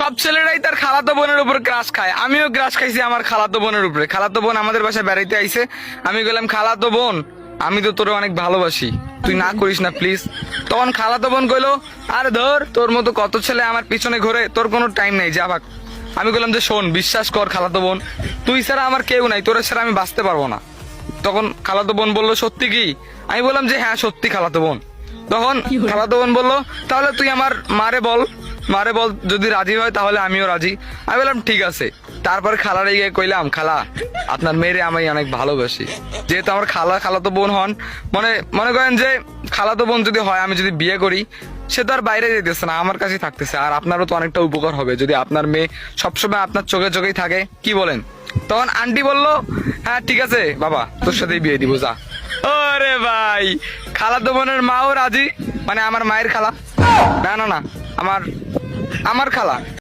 সব ছেলেরাই তার খালাতো বোনের উপর ক্রাশ খায়, আমিও ক্রাশ খাইছি আমার খালাতো বোনের উপরে। খালাতো বোন আমাদের বাসায় বেড়াইতে আইছে, আমি বললাম খালাতো বোন আমি তো তোরে অনেক ভালোবাসি, তুই না করিস না প্লিজ। তখন খালাতো বোন কইলো আরে ধর তোর মতো কত ছেলে আমার পিছনে ঘুরে, তোর কোনো টাইম নেই, যা ভাগ। আমি বললাম যে শোন বিশ্বাস কর খালাতো বোন, তুই ছাড়া আমার কেউ নাই, তোর ছাড়া আমি বাঁচতে পারবো না। তখন খালাতো বোন বললো সত্যি কি? আমি বললাম যে হ্যাঁ সত্যি খালাতো বোন। তখন খালাতো বোন বললো তাহলে তুই আমার মারে বল, মারে বল, যদি রাজি হয় তাহলে আমিও রাজি। আমি বললাম ঠিক আছে। তারপর খালারে গিয়ে কইলাম খালা আপনার মেয়েরে আমি অনেক ভালোবাসি, যেহেতু আমার খালাতো বোন হন, মনে করেন যে খালাতো বোন যদি হয়, আমি যদি বিয়ে করি সে তো আর বাইরে যেতেছে না, আমার কাছেই থাকতেছে, আর আপনারও তো অনেকটা উপকার হবে যদি আপনার মেয়ে সবসময় আপনার চোখে চোখেই থাকে, কি বলেন? তখন আন্টি বলল হ্যাঁ ঠিক আছে বাবা তোর সাথেই বিয়ে দিব, যা। ওরে ভাই, খালাতো বোনের মাও রাজি, মানে আমার মায়ের খালা, না না না, আমার আমার খালা।